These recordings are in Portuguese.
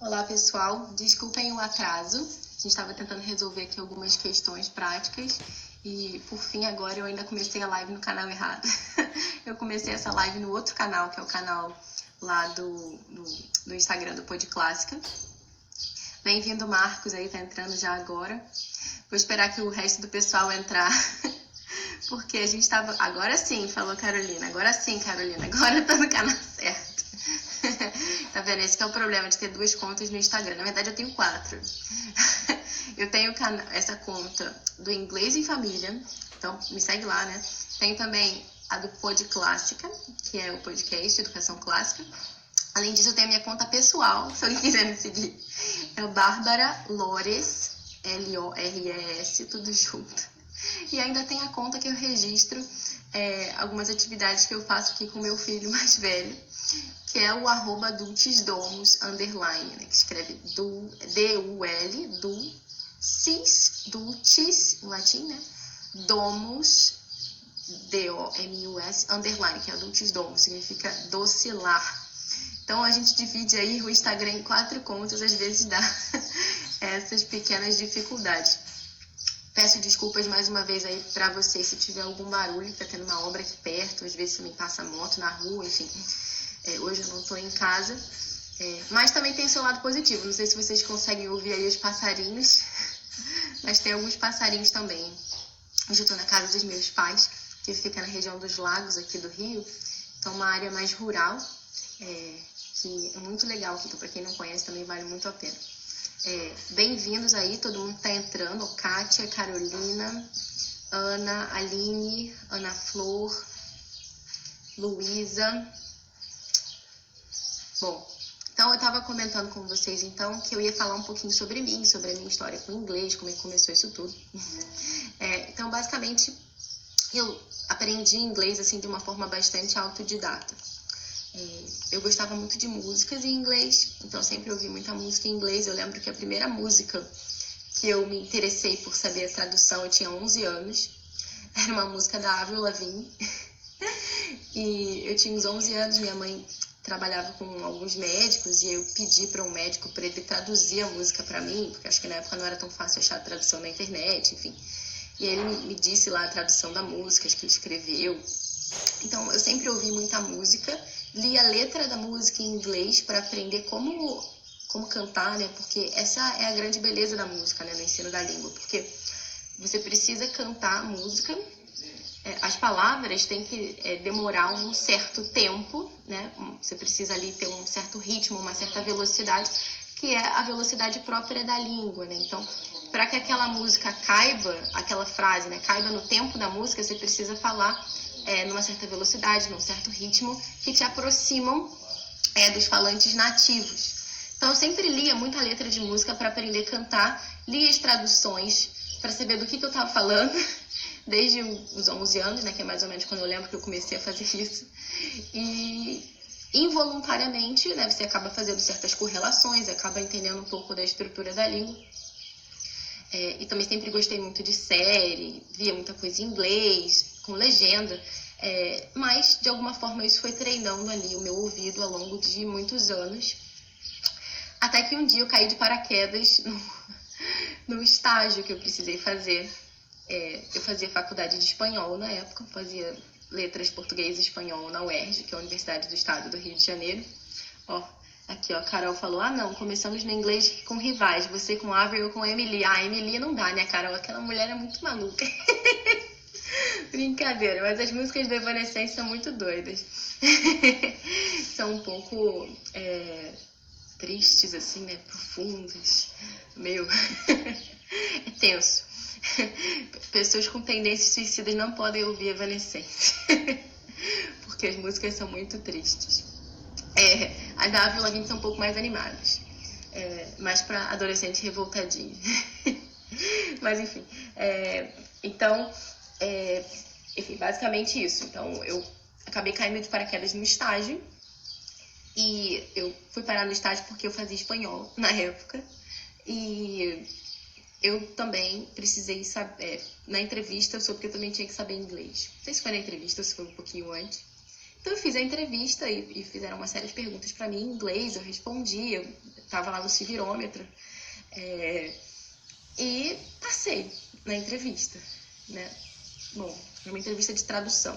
Olá pessoal, desculpem o atraso, a gente estava tentando resolver aqui algumas questões práticas e por fim agora eu ainda comecei a live no canal errado. Eu comecei essa live no outro canal, que é o canal lá do Instagram do Pod Clássica. Bem-vindo Marcos aí, tá entrando já agora. Vou esperar que o resto do pessoal entrar, porque a gente tava... Agora sim, falou Carolina, agora sim Carolina, agora eu tô no canal certo. Tá vendo? Esse que é o problema de ter duas contas no Instagram. Na verdade, eu tenho 4. Eu tenho essa conta do Inglês em Família, então me segue lá, né? Tenho também a do Pod Clássica, que é o podcast Educação Clássica. Além disso, eu tenho a minha conta pessoal, se alguém quiser me seguir. É o Bárbara Lores, L-O-R-E-S, tudo junto. E ainda tem a conta que eu registro algumas atividades que eu faço aqui com meu filho mais velho, que é o @dulcisdomos_, né, que escreve D-U-L, dulcis, em latim, né, domus, D-O-M-U-S, _, que é dulcisdomos, significa docilar. Então a gente divide aí o Instagram em 4 contas, às vezes dá essas pequenas dificuldades. Peço desculpas mais uma vez aí pra vocês se tiver algum barulho, tá tendo uma obra aqui perto, às vezes também passa moto na rua, enfim. Hoje eu não tô em casa, mas também tem o seu lado positivo. Não sei se vocês conseguem ouvir aí os passarinhos, mas tem alguns passarinhos também. Hoje eu tô na casa dos meus pais, que fica na região dos lagos aqui do Rio, então uma área mais rural, que é muito legal aqui, então pra quem não conhece também vale muito a pena. Bem-vindos aí, todo mundo que tá entrando, Kátia, Carolina, Ana, Aline, Ana Flor, Luísa. Bom, então eu estava comentando com vocês então que eu ia falar um pouquinho sobre mim, sobre a minha história com o inglês, como é que começou isso tudo. Então, basicamente, eu aprendi inglês assim de uma forma bastante autodidata. Eu gostava muito de músicas em inglês, então sempre ouvi muita música em inglês. Eu lembro que a primeira música que eu me interessei por saber a tradução, eu tinha 11 anos, era uma música da Avril Lavigne. E eu tinha uns 11 anos, minha mãe trabalhava com alguns médicos e eu pedi para um médico para ele traduzir a música para mim, porque acho que na época não era tão fácil achar a tradução na internet, enfim. E aí ele me disse lá a tradução da música, acho que ele escreveu. Então eu sempre ouvi muita música, li a letra da música em inglês para aprender como cantar, né? Porque essa é a grande beleza da música, né? No ensino da língua, porque você precisa cantar a música. As palavras têm que demorar um certo tempo, né? Você precisa ali ter um certo ritmo, uma certa velocidade, que é a velocidade própria da língua, né? Então, para que aquela música caiba, aquela frase, né, caiba no tempo da música, você precisa falar numa certa velocidade, num certo ritmo, que te aproximam dos falantes nativos. Então, eu sempre lia muita letra de música para aprender a cantar, lia as traduções para saber do que eu estava falando, desde os 11 anos, né, que é mais ou menos quando eu lembro que eu comecei a fazer isso. E involuntariamente, né, você acaba fazendo certas correlações, acaba entendendo um pouco da estrutura da língua. E também sempre gostei muito de série, via muita coisa em inglês, com legenda. Mas, de alguma forma, isso foi treinando ali o meu ouvido ao longo de muitos anos. Até que um dia eu caí de paraquedas no estágio que eu precisei fazer. Eu fazia faculdade de espanhol na época, fazia letras português e espanhol na UERJ, que é a Universidade do Estado do Rio de Janeiro. Aqui, a Carol falou, não, começamos no inglês com rivais, você com Avril ou com Emily. Emily não dá, né, Carol? Aquela mulher é muito maluca. Brincadeira, mas as músicas do Evanescence são muito doidas. São um pouco tristes, assim, né, profundas, meio... é tenso. Pessoas com tendências suicidas não podem ouvir Evanescence, porque as músicas são muito tristes. As da Avril Lavigne são um pouco mais animadas, mais para adolescente revoltadinho. Mas enfim, enfim, basicamente isso. Então eu acabei caindo de paraquedas no estágio, e eu fui parar no estágio porque eu fazia espanhol na época, e eu também precisei saber, na entrevista eu soube que eu também tinha que saber inglês. Não sei se foi na entrevista ou se foi um pouquinho antes. Então eu fiz a entrevista e fizeram uma série de perguntas para mim em inglês, eu respondi, eu tava lá no civirômetro, e passei na entrevista, né? Bom, é uma entrevista de tradução.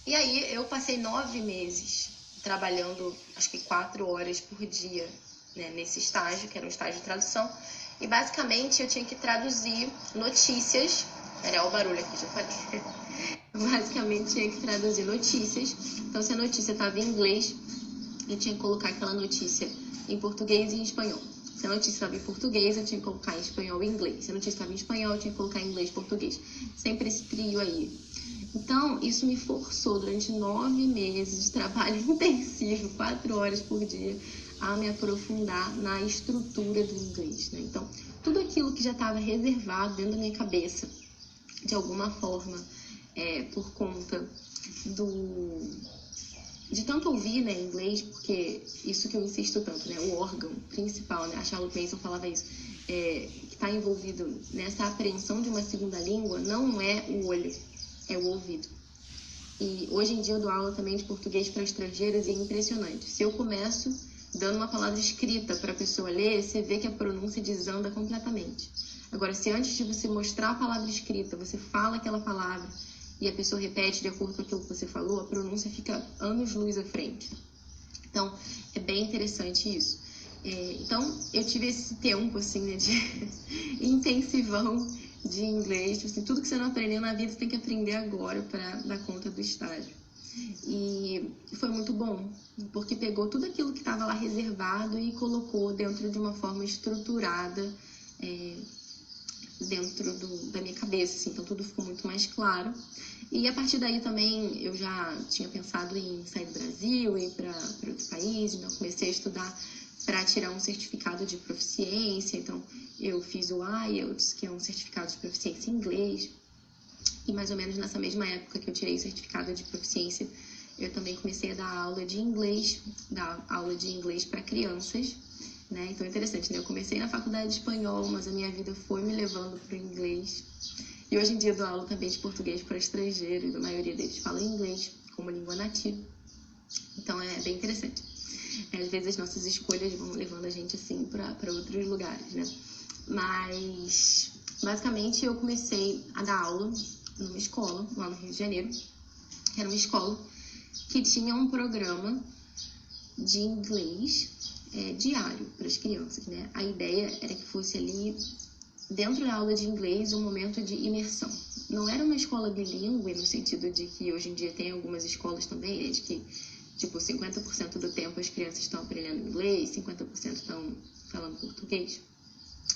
E aí eu passei 9 meses trabalhando, acho que 4 horas por dia, né, nesse estágio, que era um estágio de tradução. E basicamente eu tinha que traduzir notícias. Olha o barulho aqui, já falei. Basicamente tinha que traduzir notícias. Então se a notícia estava em inglês, eu tinha que colocar aquela notícia em português e em espanhol. Se a notícia estava em português, eu tinha que colocar em espanhol e inglês. Se a notícia estava em espanhol, eu tinha que colocar em inglês e português. Sempre esse trio aí. Então, isso me forçou durante 9 meses de trabalho intensivo, 4 horas por dia, a me aprofundar na estrutura do inglês, né? Então, tudo aquilo que já estava reservado dentro da minha cabeça, de alguma forma, por conta de tanto ouvir, né, inglês, porque isso que eu insisto tanto, né, o órgão principal, né, a Charlotte Mason falava isso, que está envolvido nessa apreensão de uma segunda língua, não é o olho, é o ouvido. E hoje em dia eu dou aula também de português para estrangeiros e é impressionante. Se eu começo dando uma palavra escrita para a pessoa ler, você vê que a pronúncia desanda completamente. Agora, se antes de você mostrar a palavra escrita, você fala aquela palavra e a pessoa repete de acordo com aquilo que você falou, a pronúncia fica anos-luz à frente. Então, é bem interessante isso. Então, eu tive esse tempo, assim, né, de intensivão de inglês. Tipo assim, tudo que você não aprendeu na vida, você tem que aprender agora para dar conta do estágio. E foi muito bom, porque pegou tudo aquilo que estava lá reservado e colocou dentro de uma forma estruturada, dentro da minha cabeça, assim, então tudo ficou muito mais claro. E a partir daí também eu já tinha pensado em sair do Brasil, ir para outro país, então comecei a estudar para tirar um certificado de proficiência. Então eu fiz o IELTS, que é um certificado de proficiência em inglês, e mais ou menos nessa mesma época que eu tirei o certificado de proficiência, eu também comecei a dar aula de inglês para crianças, né? Então é interessante, né? Eu comecei na faculdade de espanhol, mas a minha vida foi me levando para o inglês. E hoje em dia eu dou aula também de português para estrangeiros, a maioria deles fala inglês como língua nativa. Então é bem interessante. Às vezes as nossas escolhas vão levando a gente assim para outros lugares, né? Mas basicamente eu comecei a dar aula numa escola lá no Rio de Janeiro, que era uma escola que tinha um programa de inglês diário para as crianças, né? A ideia era que fosse ali, dentro da aula de inglês, um momento de imersão. Não era uma escola bilíngue, no sentido de que hoje em dia tem algumas escolas também, né, de que, tipo, 50% do tempo as crianças estão aprendendo inglês, 50% estão falando português.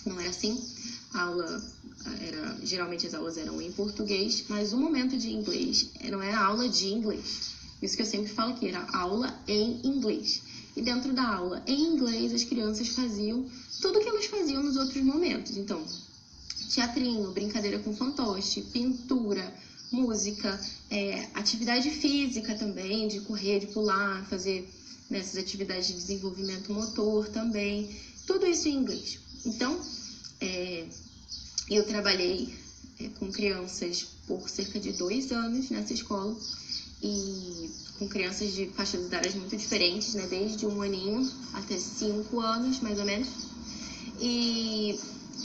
Não era assim. Geralmente as aulas eram em português, mas o momento de inglês não era aula de inglês. Isso que eu sempre falo aqui, era aula em inglês. E dentro da aula em inglês, as crianças faziam tudo o que elas faziam nos outros momentos. Então, teatrinho, brincadeira com fantoche, pintura, música, atividade física também, de correr, de pular, fazer essas atividades de desenvolvimento motor também. Tudo isso em inglês. Então, eu trabalhei com crianças por cerca de 2 anos nessa escola, e com crianças de faixas etárias muito diferentes, né? Desde 1 aninho até 5 anos, mais ou menos. E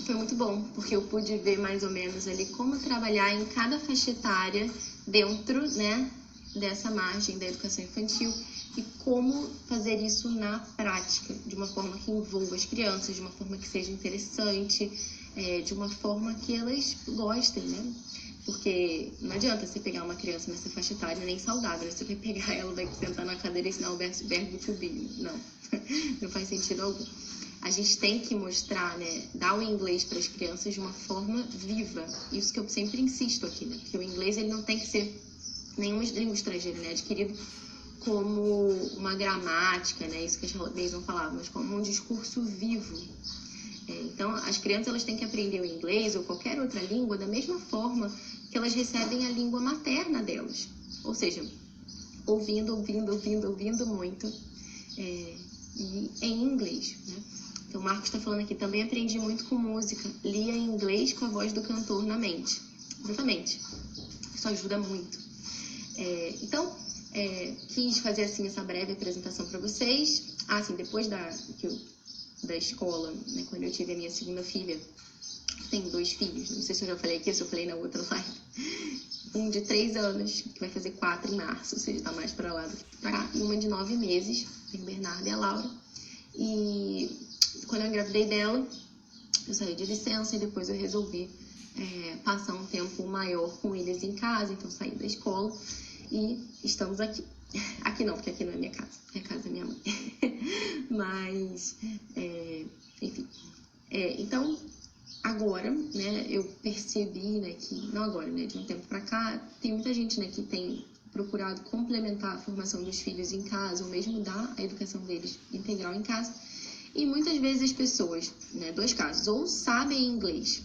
foi muito bom, porque eu pude ver mais ou menos ali como trabalhar em cada faixa etária dentro, né, dessa margem da educação infantil, e como fazer isso na prática, de uma forma que envolva as crianças, de uma forma que seja interessante, de uma forma que elas gostem, né? Porque não adianta você pegar uma criança nessa faixa etária nem saudável, você vai pegar ela, vai sentar na cadeira e ensinar o verbo to be. Não, não faz sentido algum. A gente tem que mostrar, né, dar o inglês para as crianças de uma forma viva. Isso que eu sempre insisto aqui, né? Porque o inglês ele não tem que ser nenhuma língua estrangeira, né? Adquirido como uma gramática, né? Isso que a Charlotte Mason falava, mas como um discurso vivo. Então, as crianças elas têm que aprender o inglês ou qualquer outra língua da mesma forma que elas recebem a língua materna delas. Ou seja, ouvindo muito e em inglês, né? Então, o Marcos está falando aqui, também aprendi muito com música, lia em inglês com a voz do cantor na mente. Exatamente. Isso ajuda muito. Então, Quis fazer assim essa breve apresentação para vocês. Assim, depois da escola, né, quando eu tive a minha segunda filha, tenho 2 filhos, não sei se eu já falei aqui, se eu falei na outra live. Um de 3 anos, que vai fazer 4 em março, ou seja, tá mais pra lá do que pra cá. E uma de 9 meses, tem o Bernardo e a Laura. E quando eu engravidei dela, eu saí de licença e depois eu resolvi passar um tempo maior com eles em casa, então saí da escola e estamos aqui. Aqui não, porque aqui não é minha casa, é a casa da minha mãe. Mas, enfim. Então, agora, né, eu percebi, né, que, não agora, né, de um tempo pra cá, tem muita gente, né, que tem procurado complementar a formação dos filhos em casa, ou mesmo dar a educação deles integral em casa. E muitas vezes as pessoas, né, 2 casos, ou sabem inglês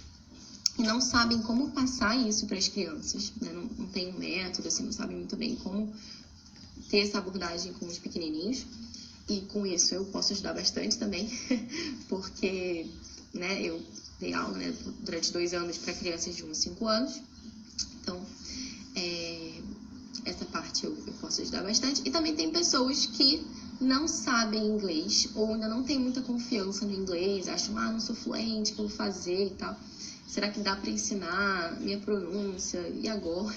e não sabem como passar isso para as crianças, né, não tem um método, assim, não sabem muito bem como ter essa abordagem com os pequenininhos. E com isso eu posso ajudar bastante também, porque, né, eu dei aula, né, durante 2 anos para crianças de 1 a 5 anos. Então, essa parte eu posso ajudar bastante. E também tem pessoas que não sabem inglês ou ainda não tem muita confiança no inglês, acham, não sou fluente, o que eu vou fazer e tal. Será que dá para ensinar minha pronúncia? E agora?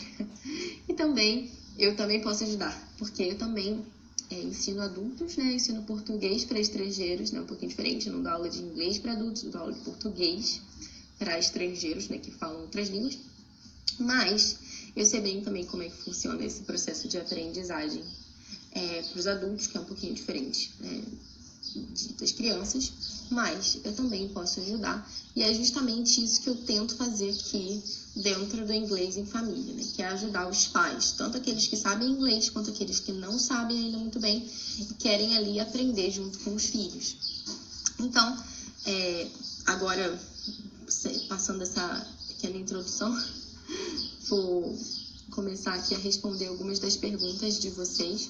E também, eu também posso ajudar, porque eu também ensino adultos, né? Ensino português para estrangeiros, né? Um pouquinho diferente, eu não dou aula de inglês para adultos, eu dou aula de português para estrangeiros, né? Que falam outras línguas. Mas eu sei bem também como é que funciona esse processo de aprendizagem para os adultos, que é um pouquinho diferente, né, das crianças, mas eu também posso ajudar. E é justamente isso que eu tento fazer aqui dentro do Inglês em Família, né, que é ajudar os pais, tanto aqueles que sabem inglês, quanto aqueles que não sabem ainda muito bem e querem ali aprender junto com os filhos. Então, agora, passando essa pequena introdução, vou começar aqui a responder algumas das perguntas de vocês.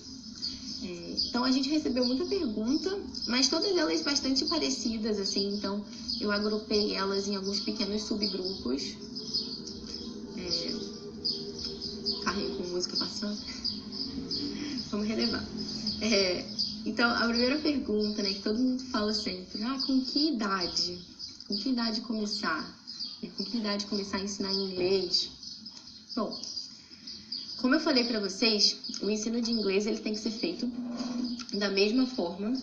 Então, a gente recebeu muita pergunta, mas todas elas bastante parecidas, assim, então eu agrupei elas em alguns pequenos subgrupos. Carrego com música passando. Vamos relevar. Então, a primeira pergunta, né, que todo mundo fala sempre, com que idade? Com que idade começar? Com que idade começar a ensinar inglês? Bom, como eu falei para vocês, o ensino de inglês ele tem que ser feito da mesma forma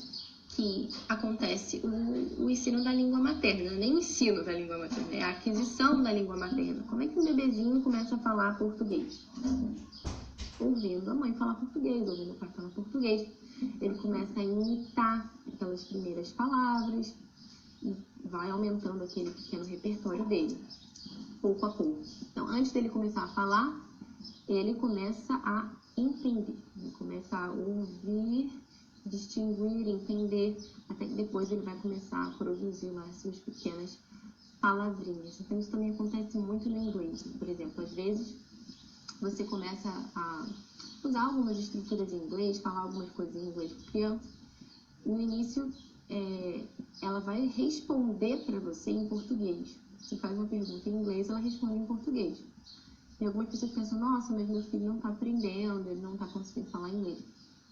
que acontece o ensino da língua materna. Não é nem o ensino da língua materna, é a aquisição da língua materna. Como é que um bebezinho começa a falar português? Ouvindo a mãe falar português, ouvindo o pai falar português. Ele começa a imitar aquelas primeiras palavras e vai aumentando aquele pequeno repertório dele, pouco a pouco. Então, antes dele começar a falar, ele começa a entender, ele começa a ouvir, distinguir, entender, até que depois ele vai começar a produzir lá as suas pequenas palavrinhas. Então, isso também acontece muito no inglês. Por exemplo, às vezes você começa a usar algumas estruturas em inglês, falar algumas coisas em inglês para criança, e no início ela vai responder para você em português. Você faz uma pergunta em inglês, ela responde em português. E algumas pessoas pensam, nossa, mas meu filho não está aprendendo, ele não está conseguindo falar inglês.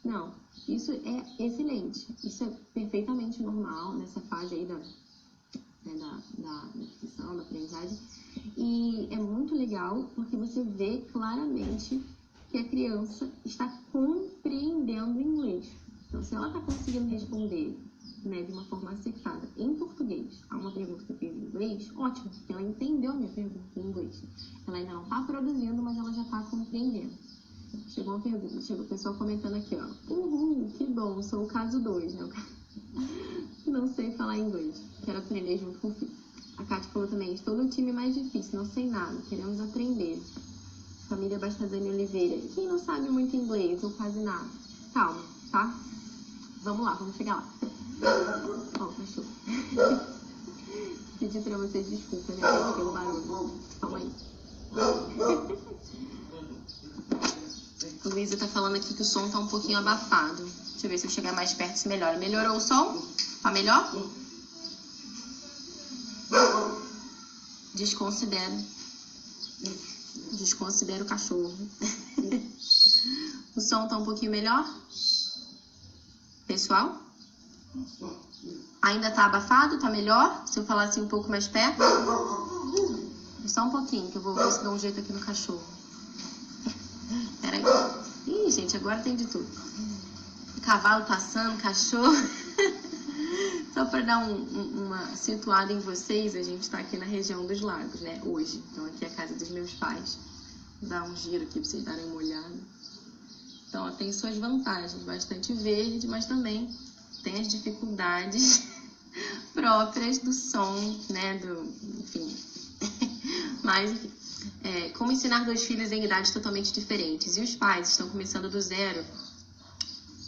Não, isso é excelente, isso é perfeitamente normal nessa fase aí da aquisição, da aprendizagem. E é muito legal porque você vê claramente que a criança está compreendendo o inglês. Então, se ela está conseguindo responder, né, de uma forma acertada em português a uma pergunta que eu fiz em inglês, ótimo, porque ela entendeu a minha pergunta em inglês. Ela ainda não está produzindo, mas ela já está compreendendo. Chegou uma pergunta, chegou o pessoal comentando aqui, que bom, sou o caso 2, né? Não sei falar inglês, quero aprender junto com o filho. A Kátia falou também, estou no time mais difícil, não sei nada, queremos aprender. Família Bastazani Oliveira, quem não sabe muito inglês ou quase nada? Calma, tá? Vamos lá, vamos chegar lá. Cachorro. Pedi pra vocês desculpa, né, pelo barulho. Calma aí. O Luísa tá falando aqui que o som tá um pouquinho abafado. Deixa eu ver se eu chegar mais perto se melhora. Melhorou o som? Tá melhor? Desconsidero o cachorro. O som tá um pouquinho melhor? Pessoal? Ainda tá abafado? Tá melhor? Se eu falar assim um pouco mais perto? Só um pouquinho, que eu vou ver se dou um jeito aqui no cachorro. Peraí. Ih, gente, agora tem de tudo. Cavalo passando, cachorro. Só para dar uma situada em vocês, a gente tá aqui na região dos lagos, né? Hoje. Então aqui é a casa dos meus pais. Vou dar um giro aqui pra vocês darem uma olhada. Então, ó, tem suas vantagens. Bastante verde, mas também tem as dificuldades próprias do som, né? Enfim. Mas, enfim. Como ensinar dois filhos em idades totalmente diferentes? E os pais estão começando do zero?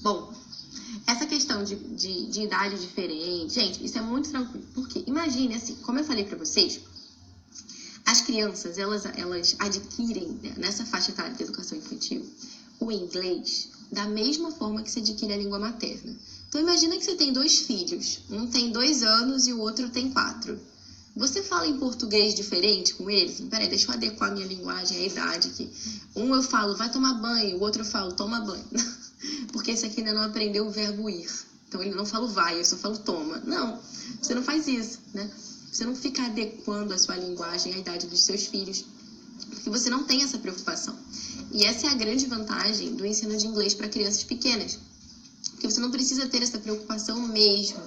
Bom, essa questão de idade diferente, gente, isso é muito tranquilo. Porque imagine assim, como eu falei pra vocês, as crianças, elas adquirem, né, nessa faixa etária de educação infantil, o inglês da mesma forma que se adquire a língua materna. Então imagina que você tem dois filhos, um tem 2 anos e o outro tem 4. Você fala em português diferente com eles? Peraí, deixa eu adequar a minha linguagem à idade aqui. Um eu falo, vai tomar banho, o outro eu falo, toma banho. Porque esse aqui ainda não aprendeu o verbo ir. Então ele não fala vai, eu só falo toma. Não, você não faz isso, né? Você não fica adequando a sua linguagem à idade dos seus filhos, porque você não tem essa preocupação. E essa é a grande vantagem do ensino de inglês para crianças pequenas. Porque você não precisa ter essa preocupação mesmo.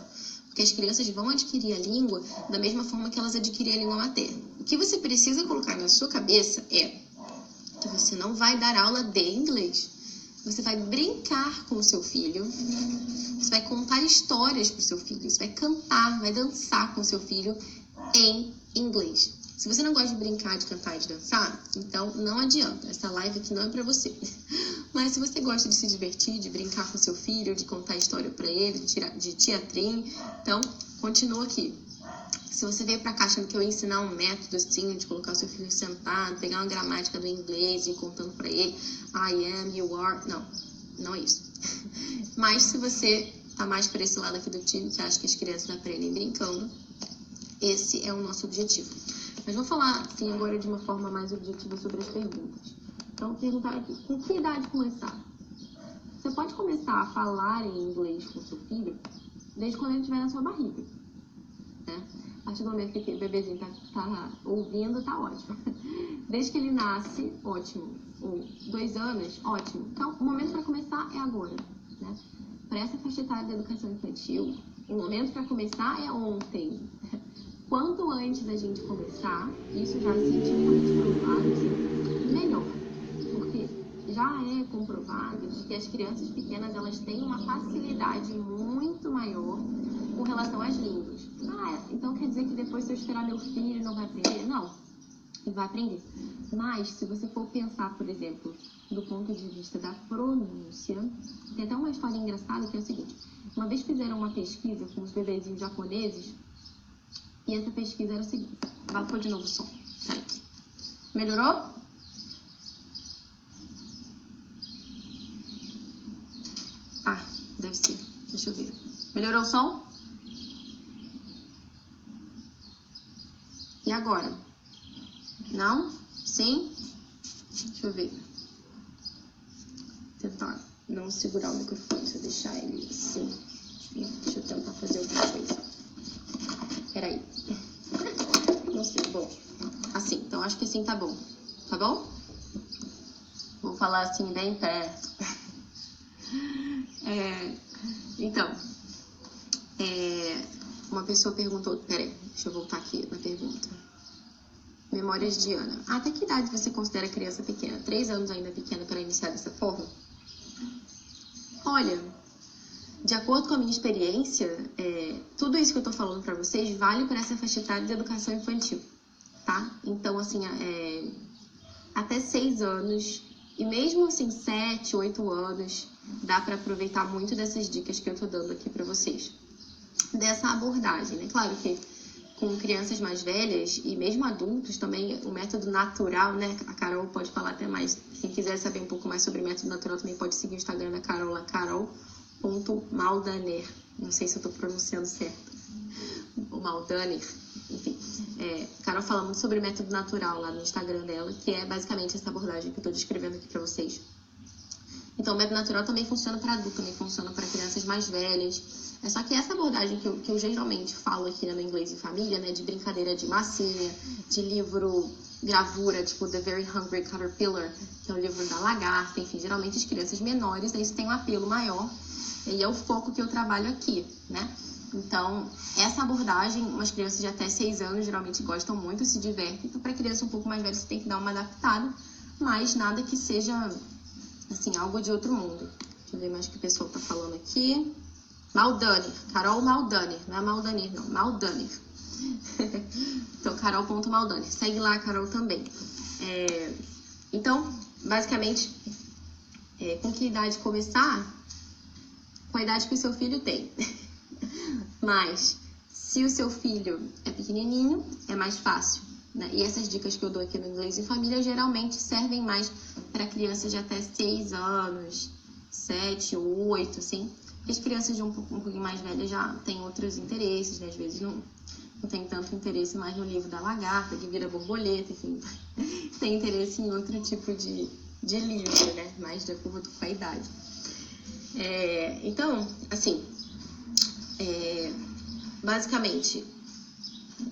Porque as crianças vão adquirir a língua da mesma forma que elas adquirem a língua materna. O que você precisa colocar na sua cabeça é que você não vai dar aula de inglês. Você vai brincar com o seu filho, você vai contar histórias para o seu filho, você vai cantar, vai dançar com o seu filho em inglês. Se você não gosta de brincar, de cantar e de dançar, então não adianta, essa live aqui não é para você. Mas se você gosta de se divertir, de brincar com o seu filho, de contar história para ele, de teatrinho, então continua aqui. Se você veio pra cá achando que eu ia ensinar um método assim, de colocar o seu filho sentado, pegar uma gramática do inglês e ir contando pra ele, I am, you are, não é isso. Mas se você tá mais pra esse lado aqui do time, que acha que as crianças aprendem brincando, esse é o nosso objetivo. Mas vou falar assim agora de uma forma mais objetiva sobre as perguntas. Então, perguntar aqui, com que idade começar? Você pode começar a falar em inglês com o seu filho desde quando ele estiver na sua barriga, né? A partir do momento que o bebezinho tá ouvindo, tá ótimo. Desde que ele nasce, ótimo. Ou 2 anos, ótimo. Então, o momento para começar é agora, né? Para essa faixa etária da educação infantil, o momento para começar é ontem. Quanto antes a gente começar, isso já é cientificamente provado, assim, melhor. Porque já é comprovado que as crianças pequenas, elas têm uma facilidade muito maior com relação às línguas. Então quer dizer que depois se eu esperar meu filho não vai aprender? Não, ele vai aprender. Mas se você for pensar, por exemplo, do ponto de vista da pronúncia, tem até uma história engraçada que é o seguinte. Uma vez fizeram uma pesquisa com os bebezinhos japoneses e essa pesquisa era o seguinte. Vai pôr de novo o som. Peraí. Melhorou? Deve ser. Deixa eu ver. Melhorou o som? E agora? Não? Sim? Deixa eu ver. Tentar não segurar o microfone, se eu deixar ele assim. Deixa eu tentar fazer outra coisa. Peraí. Não sei. Bom, assim. Então, acho que assim tá bom. Tá bom? Vou falar assim bem perto. Então, uma pessoa perguntou, peraí, deixa eu voltar aqui na pergunta. Memórias de Ana. Até que idade você considera criança pequena? 3 anos ainda pequena para iniciar dessa forma? Olha, de acordo com a minha experiência, tudo isso que eu tô falando para vocês vale para essa faixa etária de educação infantil, tá? Então, assim, até 6 anos, e mesmo assim 7, 8 anos, dá para aproveitar muito dessas dicas que eu tô dando aqui para vocês. Dessa abordagem, né? Claro que com crianças mais velhas e mesmo adultos também, o método natural, né? A Carol pode falar até mais. Quem quiser saber um pouco mais sobre método natural também pode seguir o Instagram da Carol, carol.maldaner. Não sei se eu tô pronunciando certo. O Maldaner, enfim. Carol fala muito sobre método natural lá no Instagram dela, que é basicamente essa abordagem que eu tô descrevendo aqui para vocês. Então, o método natural também funciona para adulto, também funciona para crianças mais velhas. É só que essa abordagem que eu geralmente falo aqui no Inglês em Família, né, de brincadeira de massinha, de livro gravura, tipo The Very Hungry Caterpillar, que é o livro da lagarta, enfim, geralmente as crianças menores, isso tem um apelo maior, e é o foco que eu trabalho aqui, né? Então, essa abordagem, umas crianças de até 6 anos geralmente gostam muito, se divertem, então para criança um pouco mais velha você tem que dar uma adaptada, mas nada que seja, assim, algo de outro mundo. Deixa eu ver mais o que o pessoal tá falando aqui. Maldanir, Carol Maldanir, não é Maldanir não, Maldanir. Então, Carol.Maldanir, segue lá a Carol também. Então, basicamente, com que idade começar? Com a idade que o seu filho tem. Mas, se o seu filho é pequenininho, é mais fácil, né? E essas dicas que eu dou aqui no Inglês em Família geralmente servem mais para crianças de até 6 anos, 7, 8, assim. As crianças de um pouquinho mais velhas já têm outros interesses, né? Às vezes não tem tanto interesse mais no livro da lagarta, que vira borboleta, enfim. Tem interesse em outro tipo de livro, né? Mais de acordo com a idade. Então, assim, basicamente,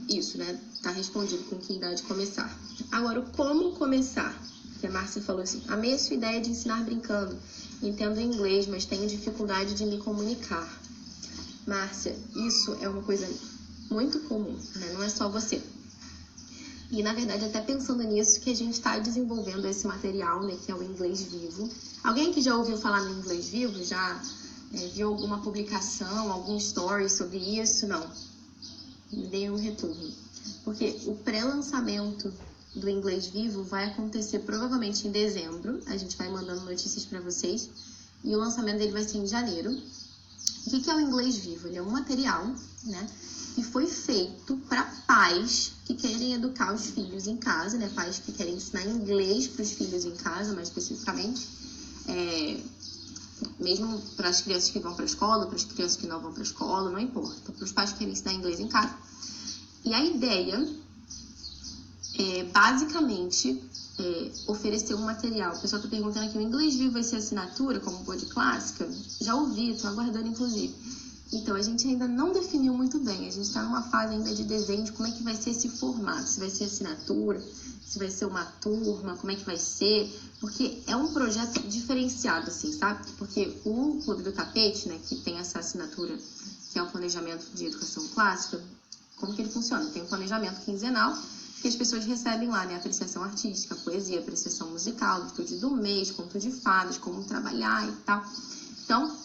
isso, né? Tá respondido com que idade começar. Agora, como começar? Que a Márcia falou assim, amei a sua ideia de ensinar brincando. Entendo inglês, mas tenho dificuldade de me comunicar. Márcia, isso é uma coisa muito comum, né? Não é só você. E, na verdade, até pensando nisso, que a gente está desenvolvendo esse material, né? Que é o Inglês Vivo. Alguém que já ouviu falar no Inglês Vivo? Já viu alguma publicação, algum story sobre isso? Não. Me dê um retorno. Porque o pré-lançamento do Inglês Vivo vai acontecer provavelmente em dezembro. A gente vai mandando notícias para vocês. E o lançamento dele vai ser em janeiro. O que é o Inglês Vivo? Ele é um material, né, que foi feito para pais que querem educar os filhos em casa, né? Pais que querem ensinar inglês para os filhos em casa, mais especificamente. Mesmo para as crianças que vão para a escola, para as crianças que não vão para a escola, não importa. Então, para os pais que querem ensinar inglês em casa. E a ideia basicamente, oferecer um material. O pessoal está perguntando aqui, o Inglês Vivo vai ser assinatura, como Pod Clássica? Já ouvi, estou aguardando, inclusive. Então, a gente ainda não definiu muito bem. A gente está numa fase ainda de desenho de como é que vai ser esse formato. Se vai ser assinatura, se vai ser uma turma, como é que vai ser. Porque é um projeto diferenciado, assim, sabe? Porque o Clube do Tapete, né, que tem essa assinatura, que é o planejamento de educação clássica, como que ele funciona? Tem um planejamento quinzenal, que as pessoas recebem lá, né? Apreciação artística, poesia, apreciação musical, atitude do mês, conto de fadas, como trabalhar e tal. Então,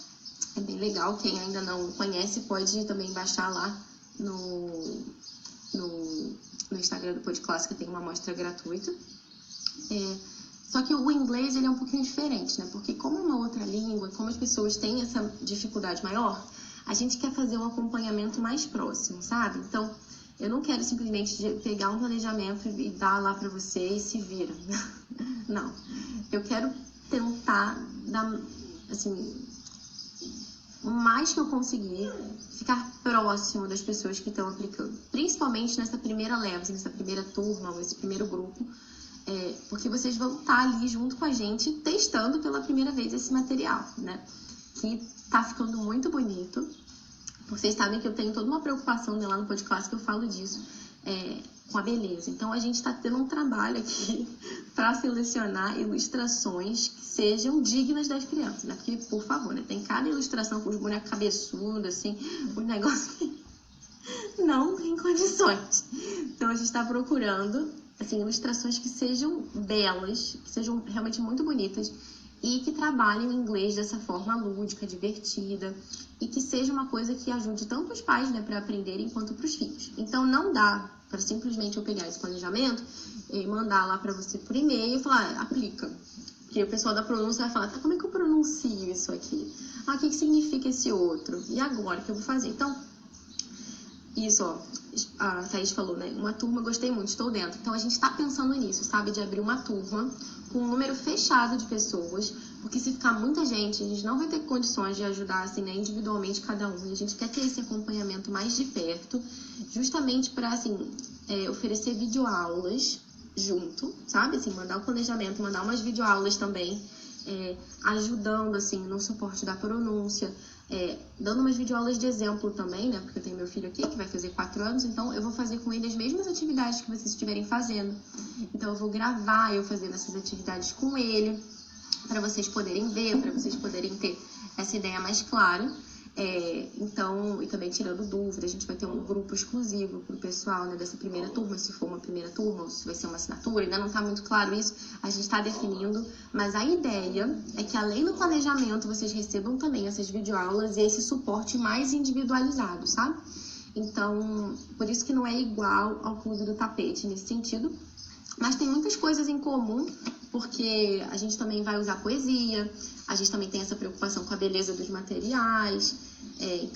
é bem legal. Quem ainda não conhece pode também baixar lá no Instagram do Pod Clássica, tem uma amostra gratuita. Só que o inglês, ele é um pouquinho diferente, né? Porque como é uma outra língua, como as pessoas têm essa dificuldade maior, a gente quer fazer um acompanhamento mais próximo, sabe? Então, eu não quero simplesmente pegar um planejamento e dar lá pra você e se vira. Não. Eu quero tentar dar, assim, o mais que eu conseguir, ficar próximo das pessoas que estão aplicando. Principalmente nessa primeira leva, nessa primeira turma, ou esse primeiro grupo. Porque vocês vão estar ali junto com a gente, testando pela primeira vez esse material, né? Que tá ficando muito bonito. Vocês sabem que eu tenho toda uma preocupação, né, lá no Pod Clássico, eu falo disso, com a beleza. Então, a gente está tendo um trabalho aqui para selecionar ilustrações que sejam dignas das crianças, né? Porque, por favor, né, tem cada ilustração com os bonecos cabeçudos, assim, um negócio que não tem condições. Então, a gente está procurando, assim, ilustrações que sejam belas, que sejam realmente muito bonitas, e que trabalhem o inglês dessa forma lúdica, divertida, e que seja uma coisa que ajude tanto os pais, né, para aprenderem, quanto para os filhos. Então, não dá para simplesmente eu pegar esse planejamento e mandar lá para você por e-mail e falar, aplica. Porque o pessoal da pronúncia vai falar, tá, como é que eu pronuncio isso aqui? O que significa esse outro? E agora, o que eu vou fazer? Então, isso, ó, a Thaís falou, né, uma turma, gostei muito, estou dentro. Então, a gente tá pensando nisso, sabe, de abrir uma turma com um número fechado de pessoas, porque se ficar muita gente, a gente não vai ter condições de ajudar, assim, né, individualmente cada um. E a gente quer ter esse acompanhamento mais de perto, justamente para, assim, oferecer videoaulas junto, sabe? Assim, mandar o planejamento, mandar umas videoaulas também, ajudando, assim, no suporte da pronúncia, dando umas videoaulas de exemplo também, né? Porque eu tenho meu filho aqui que vai fazer 4 anos, então eu vou fazer com ele as mesmas atividades que vocês estiverem fazendo. Então eu vou gravar eu fazendo essas atividades com ele, para vocês poderem ver, para vocês poderem ter essa ideia mais clara. Então, e também tirando dúvidas, a gente vai ter um grupo exclusivo para o pessoal, né, dessa primeira turma, se for uma primeira turma ou se vai ser uma assinatura, ainda não está muito claro isso, a gente está definindo, mas a ideia é que além do planejamento, vocês recebam também essas videoaulas e esse suporte mais individualizado, sabe? Então, por isso que não é igual ao Clube do Tapete nesse sentido, mas tem muitas coisas em comum, porque a gente também vai usar poesia, a gente também tem essa preocupação com a beleza dos materiais, e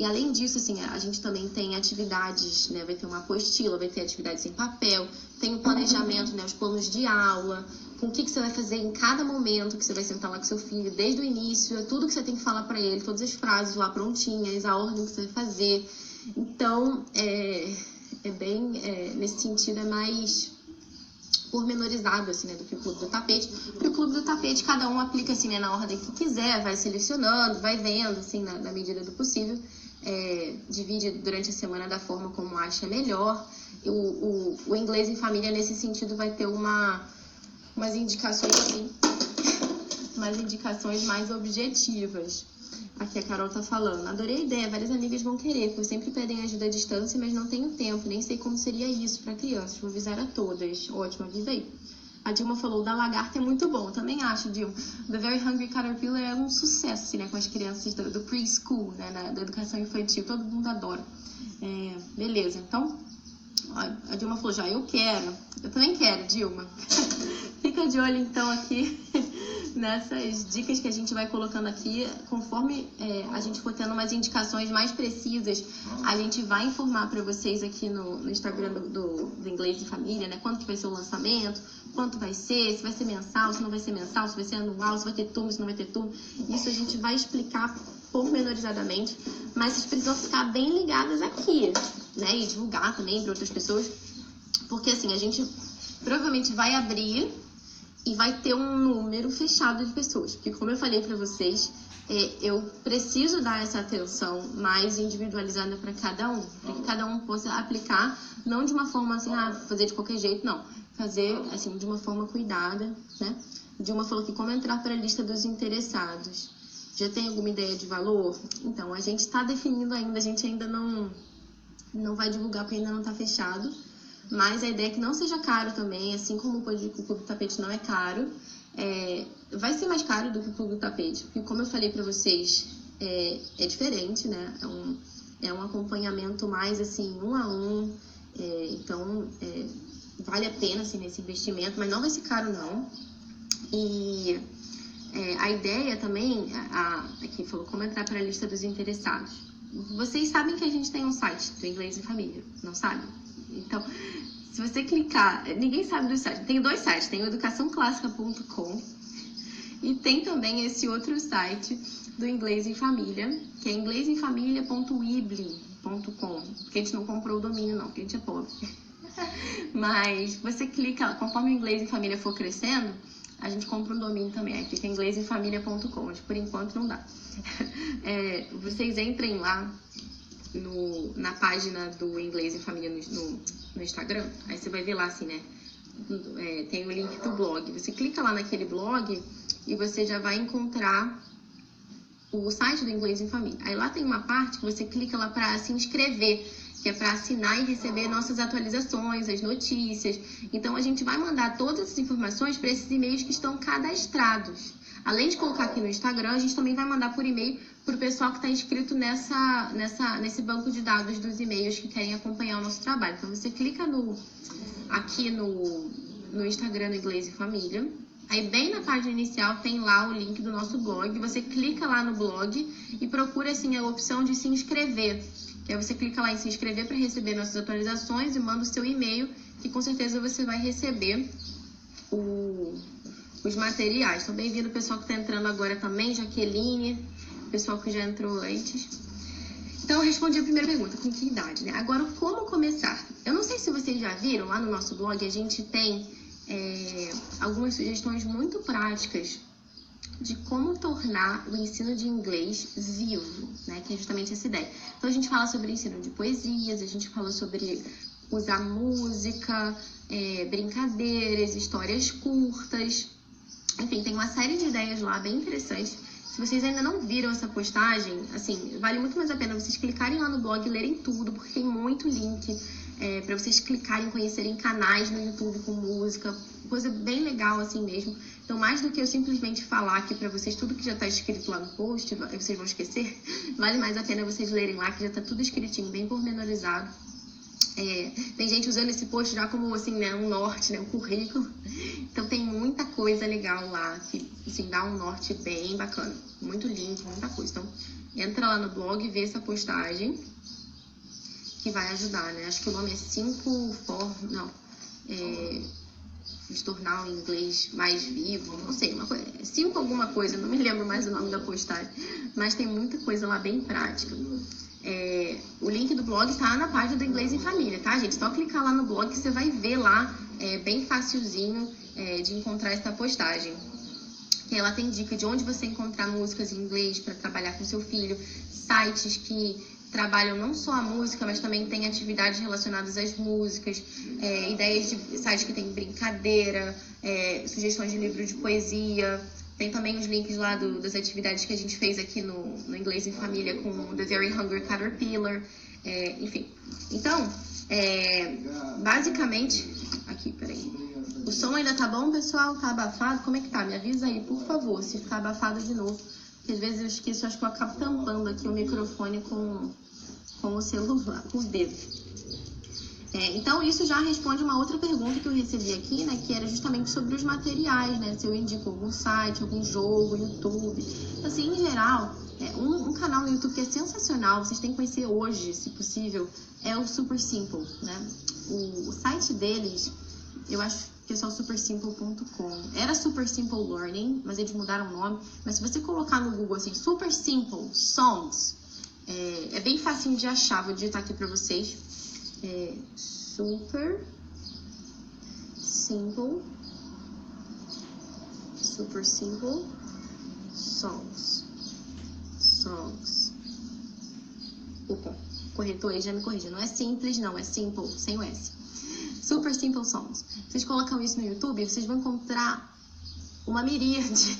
além disso, assim, a gente também tem atividades, né, vai ter uma apostila, vai ter atividades em papel, tem o planejamento, né, os planos de aula, com o que você vai fazer em cada momento que você vai sentar lá com seu filho, desde o início, tudo que você tem que falar pra ele, todas as frases lá prontinhas, a ordem que você vai fazer. Então, nesse sentido, é mais pormenorizado, assim, né, do que o Clube do Tapete. Porque o Clube do Tapete, cada um aplica, assim, né, na ordem que quiser, vai selecionando, vai vendo, assim, na medida do possível, divide durante a semana da forma como acha melhor. O Inglês em Família, nesse sentido, vai ter umas indicações, assim, umas indicações mais objetivas. Aqui a Carol tá falando, adorei a ideia, várias amigas vão querer, pois sempre pedem ajuda à distância, mas não tenho tempo, nem sei como seria isso para crianças, vou avisar a todas. Ótimo, avisa aí. A Dilma falou, o da lagarta é muito bom, também acho, Dilma. The Very Hungry Caterpillar é um sucesso, assim, né, com as crianças do preschool, né, da educação infantil, todo mundo adora. Beleza, então, a Dilma falou, já eu quero, eu também quero, Dilma. Fica de olho, então, aqui nessas dicas que a gente vai colocando aqui, conforme a gente for tendo umas indicações mais precisas, a gente vai informar para vocês aqui no Instagram do Inglês em Família, né? Quando que vai ser o lançamento, quanto vai ser, se vai ser mensal, se não vai ser mensal, se vai ser anual, se vai ter turno, se não vai ter turno. Isso a gente vai explicar pormenorizadamente, mas vocês precisam ficar bem ligadas aqui, né? E divulgar também para outras pessoas, porque assim, a gente provavelmente vai abrir e vai ter um número fechado de pessoas. Porque, como eu falei para vocês, eu preciso dar essa atenção mais individualizada para cada um. Para que cada um possa aplicar, não de uma forma assim, fazer de qualquer jeito, não. Fazer, assim, de uma forma cuidada, né? Dilma falou que como entrar para a lista dos interessados. Já tem alguma ideia de valor? Então, a gente está definindo ainda, a gente ainda não vai divulgar porque ainda não está fechado. Mas a ideia é que não seja caro também, assim como o Clube do Tapete não é caro, vai ser mais caro do que o Clube do Tapete, porque como eu falei pra vocês, é diferente, né? É um acompanhamento mais assim, 1 a 1, então vale a pena assim, nesse investimento, mas não vai ser caro não. E a ideia também, aqui falou como entrar para a lista dos interessados. Vocês sabem que a gente tem um site do Inglês em Família, não sabe? Então, se você clicar, ninguém sabe do site. Tem 2 sites, tem o educaçãoclássica.com e tem também esse outro site do Inglês em Família, que é inglesemfamilia.weebly.com, porque a gente não comprou o domínio não, porque a gente é pobre. Mas você clica, conforme o Inglês em Família for crescendo, a gente compra um domínio também, aí fica inglesemfamilia.com, mas por enquanto não dá. Vocês entrem lá na página do Inglês em Família no Instagram, aí você vai ver lá assim, né? Tem o link do blog. Você clica lá naquele blog e você já vai encontrar o site do Inglês em Família. Aí lá tem uma parte que você clica lá para se inscrever, que é para assinar e receber nossas atualizações, as notícias. Então a gente vai mandar todas essas informações para esses e-mails que estão cadastrados. Além de colocar aqui no Instagram, a gente também vai mandar por e-mail para o pessoal que está inscrito nesse banco de dados dos e-mails que querem acompanhar o nosso trabalho. Então, você clica aqui no Instagram do Inglês em Família. Aí, bem na página inicial, tem lá o link do nosso blog. Você clica lá no blog e procura, assim, a opção de se inscrever. Que aí você clica lá em se inscrever para receber nossas atualizações e manda o seu e-mail, que com certeza você vai receber os materiais. Então, bem-vindo o pessoal que está entrando agora também, Jaqueline, pessoal que já entrou antes. Então, eu respondi a primeira pergunta, com que idade, né? Agora, como começar? Eu não sei se vocês já viram, lá no nosso blog a gente tem algumas sugestões muito práticas de como tornar o ensino de inglês vivo, né? Que é justamente essa ideia. Então a gente fala sobre ensino de poesias, a gente fala sobre usar música, brincadeiras, histórias curtas, enfim, tem uma série de ideias lá bem interessantes. Se vocês ainda não viram essa postagem, assim, vale muito mais a pena vocês clicarem lá no blog e lerem tudo, porque tem muito link para vocês clicarem, conhecerem canais no YouTube com música, coisa bem legal assim mesmo. Então, mais do que eu simplesmente falar aqui pra vocês tudo que já tá escrito lá no post, vocês vão esquecer, vale mais a pena vocês lerem lá, que já tá tudo escritinho, bem pormenorizado. Tem gente usando esse post já como, assim, né, um norte, né, um currículo. Então, tem muita coisa legal lá, que, assim, dá um norte bem bacana. Muito link, muita coisa. Então, entra lá no blog e vê essa postagem, que vai ajudar, né? Acho que o nome é 5 formas... Não, de tornar o inglês mais vivo, não sei, 5 alguma coisa, não me lembro mais o nome da postagem, mas tem muita coisa lá bem prática. O link do blog tá na página do Inglês em Família, tá, gente? Só clicar lá no blog que você vai ver lá, bem facilzinho de encontrar essa postagem. Ela tem dica de onde você encontrar músicas em inglês para trabalhar com seu filho, sites que trabalham não só a música, mas também tem atividades relacionadas às músicas, ideias de sites que tem brincadeira, sugestões de livro de poesia. Tem também os links lá das atividades que a gente fez aqui no Inglês em Família com The Very Hungry Caterpillar, enfim. Então, basicamente... Aqui, peraí. O som ainda tá bom, pessoal? Tá abafado? Como é que tá? Me avisa aí, por favor, se ficar abafado de novo. Porque às vezes eu esqueço, acho que eu acabo tampando aqui o microfone com o celular, com os dedos. Então, isso já responde uma outra pergunta que eu recebi aqui, né? Que era justamente sobre os materiais, né? Se eu indico algum site, algum jogo, YouTube. Assim, em geral, um canal no YouTube que é sensacional, vocês têm que conhecer hoje, se possível, é o Super Simple, né? O site deles, eu acho que é só supersimple.com. Era Super Simple Learning, mas eles mudaram o nome. Mas se você colocar no Google assim, Super Simple Songs, é bem facinho de achar. Vou digitar aqui pra vocês. Super Simple Songs. Opa, o corretor aí já me corrija. Não é simples, não, é simple, sem o S. Super Simple Songs. Vocês colocam isso no YouTube, vocês vão encontrar uma miríade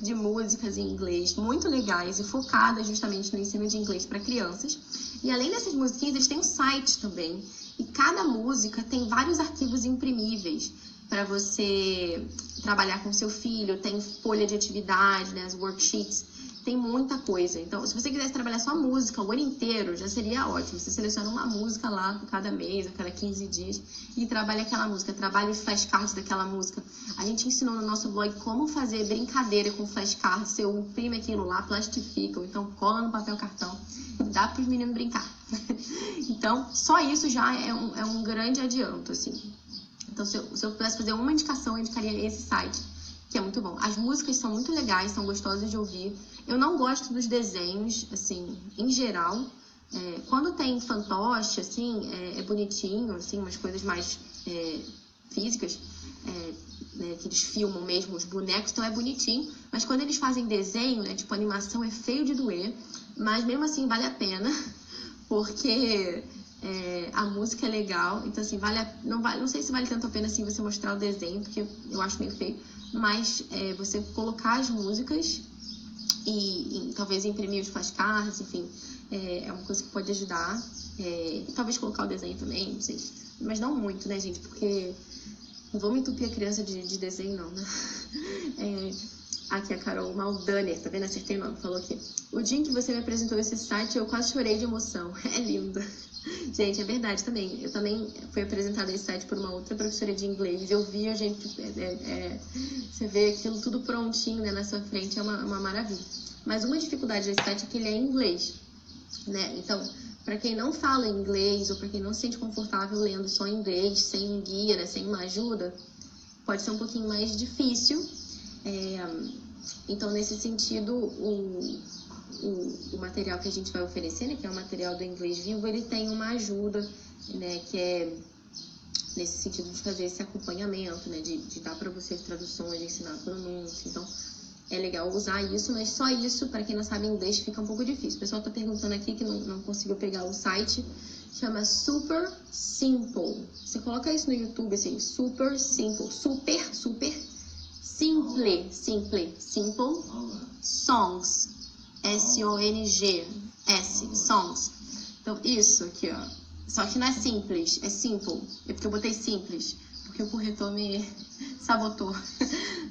de músicas em inglês muito legais e focadas justamente no ensino de inglês para crianças. E além dessas musiquinhas, eles têm um site também. E cada música tem vários arquivos imprimíveis para você trabalhar com seu filho. Tem folha de atividade, né, as worksheets. Tem muita coisa. Então, se você quisesse trabalhar só música o ano inteiro, já seria ótimo. Você seleciona uma música lá cada mês, a cada 15 dias, e trabalha aquela música. Trabalha os flashcards daquela música. A gente ensinou no nosso blog como fazer brincadeira com flashcards. Você imprime aquilo lá, plastifica, ou então cola no papel cartão. Dá para os meninos brincar. Então, só isso já é um grande adianto, assim. Então, se eu pudesse fazer uma indicação, eu indicaria esse site, que é muito bom. As músicas são muito legais, são gostosas de ouvir. Eu não gosto dos desenhos, assim, em geral. Quando tem fantoche, assim, é bonitinho, assim, umas coisas mais físicas, né, que eles filmam mesmo, os bonecos, então é bonitinho. Mas quando eles fazem desenho, né, tipo animação, é feio de doer. Mas mesmo assim vale a pena, porque a música é legal. Então, assim, não sei se vale tanto a pena assim você mostrar o desenho, porque eu acho meio feio. Mas você colocar as músicas e talvez imprimir os flashcards, enfim, é uma coisa que pode ajudar. Talvez colocar o desenho também, não sei. Mas não muito, né, gente? Porque não vamos entupir a criança de desenho, não, né? Aqui a Carol Maldaner, tá vendo? Acertei o nome, falou aqui. O dia em que você me apresentou esse site, eu quase chorei de emoção. É lindo. Gente, é verdade também. Eu também fui apresentada esse site por uma outra professora de inglês. Eu vi, gente, você vê aquilo tudo prontinho, né, na sua frente, é uma maravilha. Mas uma dificuldade desse site é que ele é em inglês, né? Então, para quem não fala inglês ou para quem não se sente confortável lendo só em inglês, sem um guia, né, sem uma ajuda, pode ser um pouquinho mais difícil. Então, nesse sentido, o material que a gente vai oferecer, né, que é o material do Inglês Vivo, ele tem uma ajuda, né, que é nesse sentido de fazer esse acompanhamento, né, de dar para vocês traduções, de ensinar pronúncia. Então, é legal usar isso, mas só isso, para quem não sabe inglês, fica um pouco difícil. O pessoal tá perguntando aqui que não conseguiu pegar o site, chama Super Simple. Você coloca isso no YouTube, assim, Super Simple, super simple, simple, songs, S-O-N-G-S, songs. Então, isso aqui, ó. Só que não é simples, é simple. É porque eu botei simples, porque o corretor me sabotou.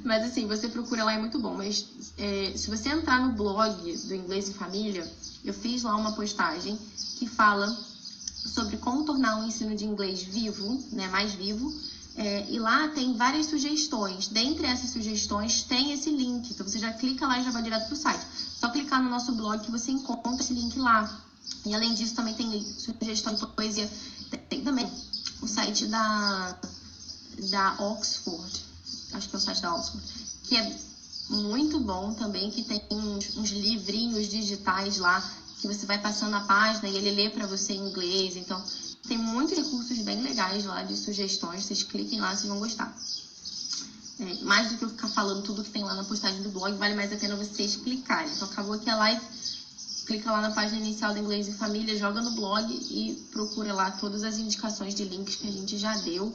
Mas assim, você procura lá, é muito bom. Mas se você entrar no blog do Inglês em Família, eu fiz lá uma postagem que fala sobre como tornar o ensino de inglês vivo, né, mais vivo. E lá tem várias sugestões. Dentre essas sugestões tem esse link. Então você já clica lá e já vai direto pro site. Só clicar no nosso blog que você encontra esse link lá. E além disso também tem sugestão de poesia. Tem também o site da Oxford. Acho que é o site da Oxford. Que é muito bom também, que tem uns livrinhos digitais lá, que você vai passando a página e ele lê para você em inglês. Então, tem muitos recursos bem legais lá de sugestões. Vocês cliquem lá, vocês vão gostar. Mais do que eu ficar falando tudo que tem lá na postagem do blog, vale mais a pena vocês clicarem. Então, acabou aqui a live, clica lá na página inicial do Inglês em Família, joga no blog e procura lá todas as indicações de links que a gente já deu,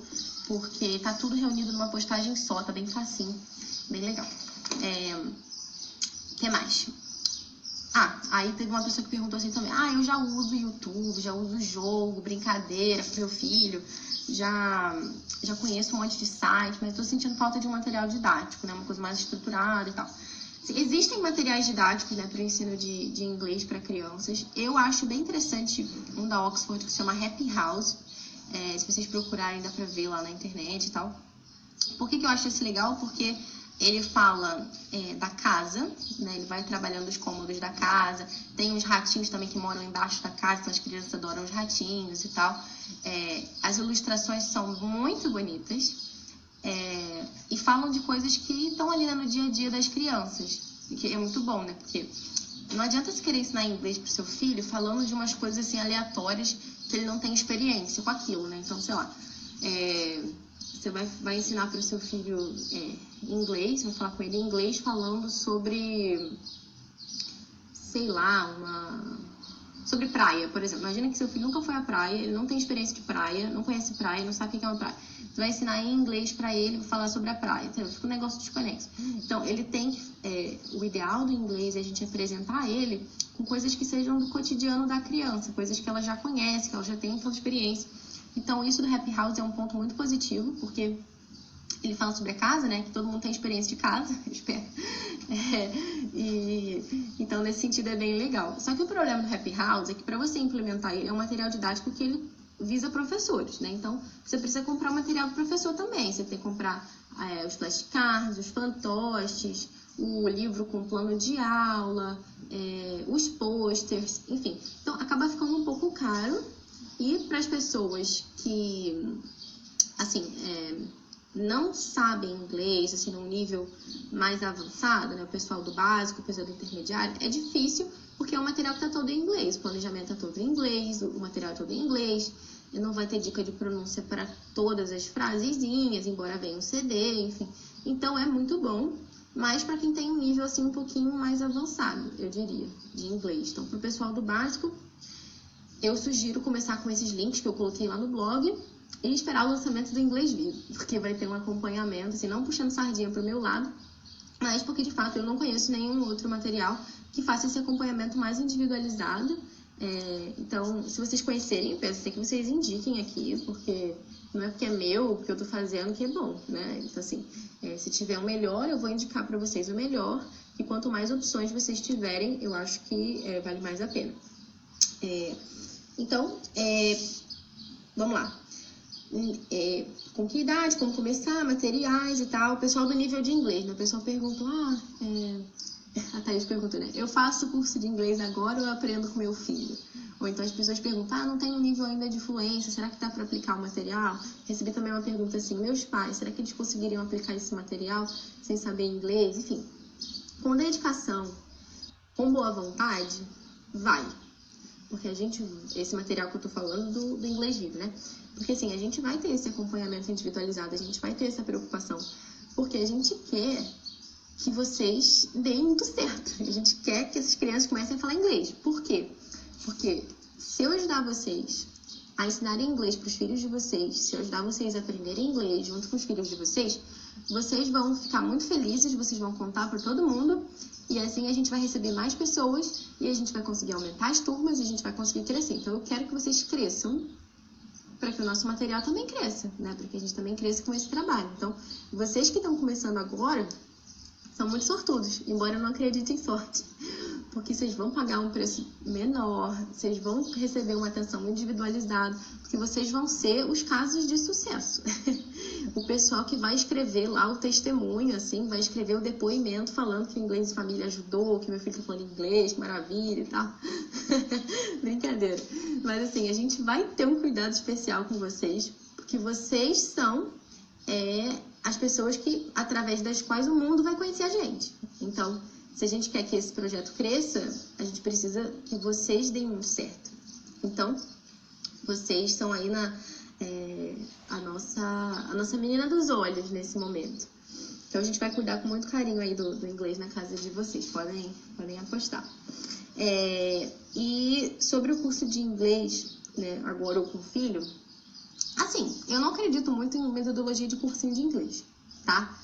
porque tá tudo reunido numa postagem só, tá bem facinho, bem legal. O que mais? Aí teve uma pessoa que perguntou assim também, eu já uso YouTube, já uso jogo, brincadeira com meu filho, já conheço um monte de site, mas tô sentindo falta de um material didático, né, uma coisa mais estruturada e tal. Existem materiais didáticos, né, para o ensino de inglês para crianças. Eu acho bem interessante um da Oxford que se chama Happy House. Se vocês procurarem, dá para ver lá na internet e tal. Por que eu acho esse legal? Porque ele fala da casa, né? Ele vai trabalhando os cômodos da casa. Tem uns ratinhos também que moram embaixo da casa, então as crianças adoram os ratinhos e tal. As ilustrações são muito bonitas. E falam de coisas que estão ali, né, no dia a dia das crianças. Que é muito bom, né? Porque não adianta você querer ensinar inglês pro seu filho falando de umas coisas assim aleatórias que ele não tem experiência com aquilo, né? Então, sei lá, você vai ensinar pro seu filho inglês, vai falar com ele em inglês falando sobre, sei lá, sobre praia, por exemplo. Imagina que seu filho nunca foi à praia, ele não tem experiência de praia, não conhece praia, não sabe o que é uma praia. Você vai ensinar em inglês pra ele falar sobre a praia, entendeu? Fica um negócio desconexo. Então, ele tem o ideal do inglês é a gente apresentar ele com coisas que sejam do cotidiano da criança, coisas que ela já conhece, que ela já tem aquela experiência. Então, isso do Happy House é um ponto muito positivo, porque ele fala sobre a casa, né? Que todo mundo tem experiência de casa, eu espero. Então, nesse sentido, é bem legal. Só que o problema do Happy House é que para você implementar ele, é um material didático que ele visa professores, né? Então, você precisa comprar o material do professor também. Você tem que comprar os flashcards, os fantoches, o livro com plano de aula, os posters, enfim. Então, acaba ficando um pouco caro. E para as pessoas que, assim, não sabem inglês, assim, num nível mais avançado, né? O pessoal do básico, o pessoal do intermediário, é difícil, porque o material está todo em inglês, o planejamento é todo em inglês, o material é todo em inglês, e não vai ter dica de pronúncia para todas as frasezinhas, embora venha um CD, enfim. Então, é muito bom, mas para quem tem um nível, assim, um pouquinho mais avançado, eu diria, de inglês. Então, para o pessoal do básico, eu sugiro começar com esses links que eu coloquei lá no blog e esperar o lançamento do Inglês Vivo, porque vai ter um acompanhamento, assim, não puxando sardinha pro meu lado, mas porque, de fato, eu não conheço nenhum outro material que faça esse acompanhamento mais individualizado. Então, se vocês conhecerem, eu peço que vocês indiquem aqui, porque não é porque é meu, porque eu tô fazendo, que é bom, né? Então, assim, se tiver o melhor, eu vou indicar para vocês o melhor, e quanto mais opções vocês tiverem, eu acho que vale mais a pena. Então, vamos lá. Com que idade, como começar, materiais e tal. O pessoal do nível de inglês, né? O pessoal perguntou, a Thaís perguntou, né? Eu faço curso de inglês agora ou eu aprendo com meu filho? Ou então as pessoas perguntam, não tenho nível ainda de fluência, será que dá para aplicar o material? Recebi também uma pergunta assim, meus pais, será que eles conseguiriam aplicar esse material sem saber inglês? Enfim, com dedicação, com boa vontade, vai. Porque esse material que eu tô falando do Inglês Vivo, né? Porque assim, a gente vai ter esse acompanhamento individualizado, a gente vai ter essa preocupação, porque a gente quer que vocês deem muito certo. A gente quer que essas crianças comecem a falar inglês. Por quê? Porque se eu ajudar vocês a ensinarem inglês para os filhos de vocês, se eu ajudar vocês a aprenderem inglês junto com os filhos de vocês vão ficar muito felizes, vocês vão contar para todo mundo, e assim a gente vai receber mais pessoas, e a gente vai conseguir aumentar as turmas, e a gente vai conseguir crescer. Então eu quero que vocês cresçam, para que o nosso material também cresça, né? Para que a gente também cresça com esse trabalho. Então, vocês que estão começando agora, são muito sortudos, embora eu não acredite em sorte. Porque vocês vão pagar um preço menor, vocês vão receber uma atenção individualizada, porque vocês vão ser os casos de sucesso. O pessoal que vai escrever lá o testemunho, assim, vai escrever o depoimento falando que o inglês de família ajudou, que meu filho tá falando inglês, que maravilha e tal. Brincadeira. Mas assim, a gente vai ter um cuidado especial com vocês, porque vocês são as pessoas que, através das quais o mundo vai conhecer a gente. Então, se a gente quer que esse projeto cresça, a gente precisa que vocês deem muito certo. Então, vocês são aí a nossa menina dos olhos nesse momento. Então, a gente vai cuidar com muito carinho aí do inglês na casa de vocês. Podem apostar. E sobre o curso de inglês, né, agora ou com filho, assim, eu não acredito muito em metodologia de cursinho de inglês, tá?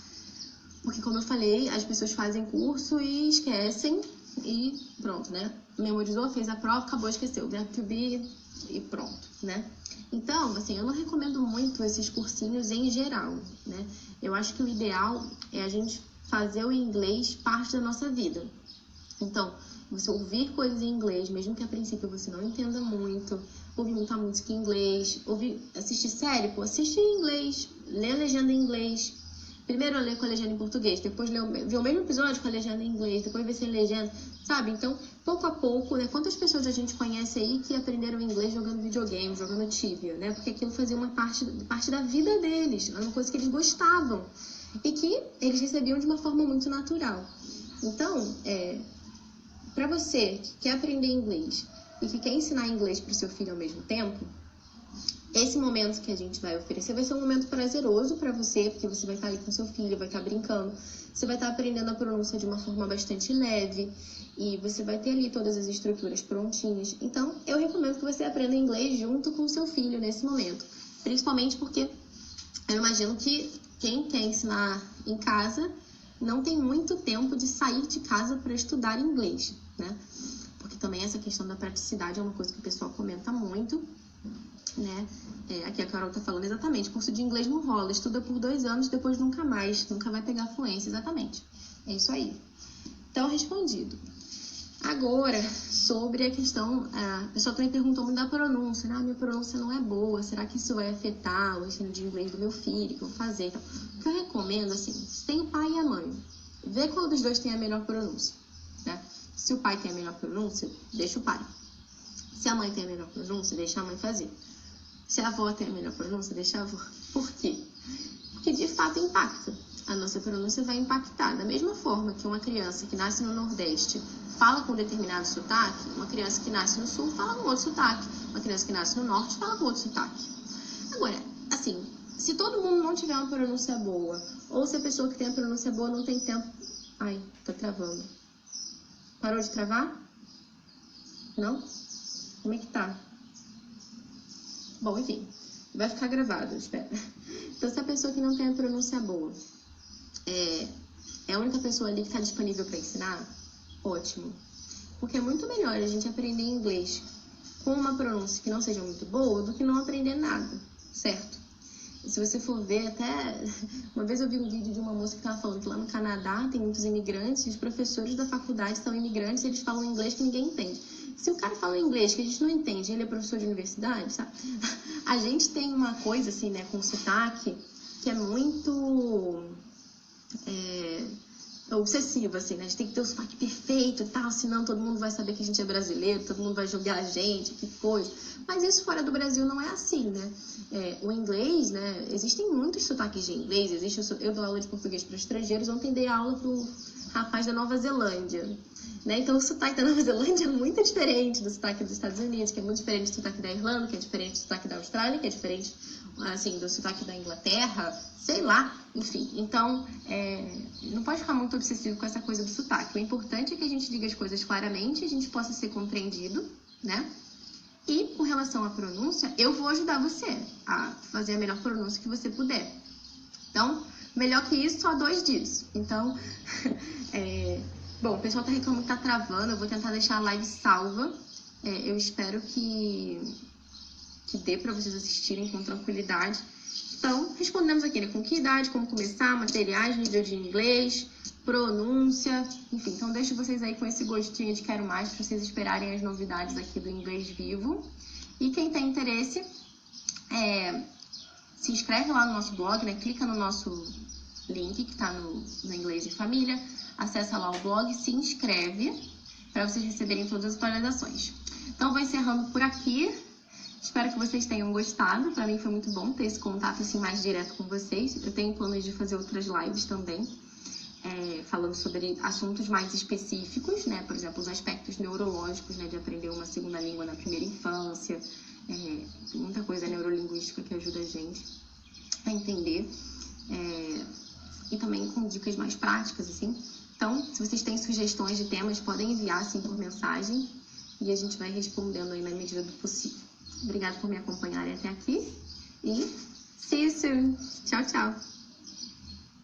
Porque, como eu falei, as pessoas fazem curso e esquecem e pronto, né? Memorizou, fez a prova, acabou, esqueceu. Verbo to be e pronto, né? Então, assim, eu não recomendo muito esses cursinhos em geral, né? Eu acho que o ideal é a gente fazer o inglês parte da nossa vida. Então, você ouvir coisas em inglês, mesmo que a princípio você não entenda muito, ouvir muita música em inglês, assistir série, assiste em inglês, lê a legenda em inglês. Primeiro eu leio com a legenda em português, depois ver o mesmo episódio com a legenda em inglês, depois ver sem legenda, sabe? Então, pouco a pouco, né? Quantas pessoas a gente conhece aí que aprenderam inglês jogando videogame, jogando Tibia, né? Porque aquilo fazia uma parte da vida deles, era uma coisa que eles gostavam e que eles recebiam de uma forma muito natural. Então, para você que quer aprender inglês e que quer ensinar inglês para o seu filho ao mesmo tempo, esse momento que a gente vai oferecer vai ser um momento prazeroso para você, porque você vai estar ali com seu filho, vai estar brincando, você vai estar aprendendo a pronúncia de uma forma bastante leve e você vai ter ali todas as estruturas prontinhas. Então, eu recomendo que você aprenda inglês junto com seu filho nesse momento, principalmente porque eu imagino que quem quer ensinar em casa não tem muito tempo de sair de casa para estudar inglês, né? Porque também essa questão da praticidade é uma coisa que o pessoal comenta muito, né? Aqui a Carol tá falando exatamente, curso de inglês não rola, estuda por 2 anos, depois nunca vai pegar fluência, exatamente. É isso aí. Então, respondido. Agora, sobre a questão, a pessoa também perguntou muito da pronúncia, né? Minha pronúncia não é boa, será que isso vai afetar o ensino de inglês do meu filho, que eu vou fazer? Então, o que eu recomendo, assim, se tem o pai e a mãe, vê qual dos dois tem a melhor pronúncia, né? Se o pai tem a melhor pronúncia, deixa o pai. Se a mãe tem a melhor pronúncia, deixa a mãe fazer. Se a avó tem a melhor pronúncia, deixa a avó. Por quê? Porque de fato impacta. A nossa pronúncia vai impactar. Da mesma forma que uma criança que nasce no Nordeste fala com determinado sotaque, uma criança que nasce no Sul fala com outro sotaque, uma criança que nasce no Norte fala com outro sotaque. Agora, assim, se todo mundo não tiver uma pronúncia boa, ou se a pessoa que tem a pronúncia boa não tem tempo... Ai, tá travando. Parou de travar? Não? Como é que tá? Bom, enfim, vai ficar gravado, eu espero. Então, se a pessoa que não tem a pronúncia boa é a única pessoa ali que está disponível para ensinar, ótimo. Porque é muito melhor a gente aprender inglês com uma pronúncia que não seja muito boa do que não aprender nada, certo? E se você for ver, até... Uma vez eu vi um vídeo de uma moça que estava falando que lá no Canadá tem muitos imigrantes, e os professores da faculdade são imigrantes e eles falam inglês que ninguém entende. Se o cara fala inglês que a gente não entende, ele é professor de universidade, sabe? A gente tem uma coisa, assim, né, com sotaque, que é muito obsessiva, assim, né? A gente tem que ter o sotaque perfeito e tal, senão todo mundo vai saber que a gente é brasileiro, todo mundo vai julgar a gente, que coisa. Mas isso fora do Brasil não é assim, né? O inglês, né? Existem muitos sotaques de inglês, eu dou aula de português para estrangeiros, ontem dei aula pro rapaz da Nova Zelândia, né? Então o sotaque da Nova Zelândia é muito diferente do sotaque dos Estados Unidos, que é muito diferente do sotaque da Irlanda, que é diferente do sotaque da Austrália, que é diferente, assim, do sotaque da Inglaterra, sei lá, enfim. Então, não pode ficar muito muito obsessivo com essa coisa do sotaque. O importante é que a gente diga as coisas claramente, a gente possa ser compreendido, né? E com relação à pronúncia, eu vou ajudar você a fazer a melhor pronúncia que você puder. Então, melhor que isso, só 2 dias. Então, bom, o pessoal tá reclamando que tá travando, eu vou tentar deixar a live salva. Eu espero que dê pra vocês assistirem com tranquilidade. Então, respondemos aqui, né? Com que idade, como começar, materiais, nível de inglês, pronúncia, enfim. Então, deixo vocês aí com esse gostinho de quero mais, para vocês esperarem as novidades aqui do Inglês Vivo. E quem tem interesse, se inscreve lá no nosso blog, né? Clica no nosso link que tá no Inglês em Família, acessa lá o blog, se inscreve para vocês receberem todas as atualizações. Então, vou encerrando por aqui. Espero que vocês tenham gostado. Para mim foi muito bom ter esse contato assim mais direto com vocês. Eu tenho planos de fazer outras lives também, falando sobre assuntos mais específicos, né? Por exemplo, os aspectos neurológicos, né? De aprender uma segunda língua na primeira infância. Tem muita coisa neurolinguística que ajuda a gente a entender. E também com dicas mais práticas, assim. Então, se vocês têm sugestões de temas, podem enviar, assim, por mensagem. E a gente vai respondendo aí na medida do possível. Obrigada por me acompanharem até aqui. E see you soon. Tchau, tchau.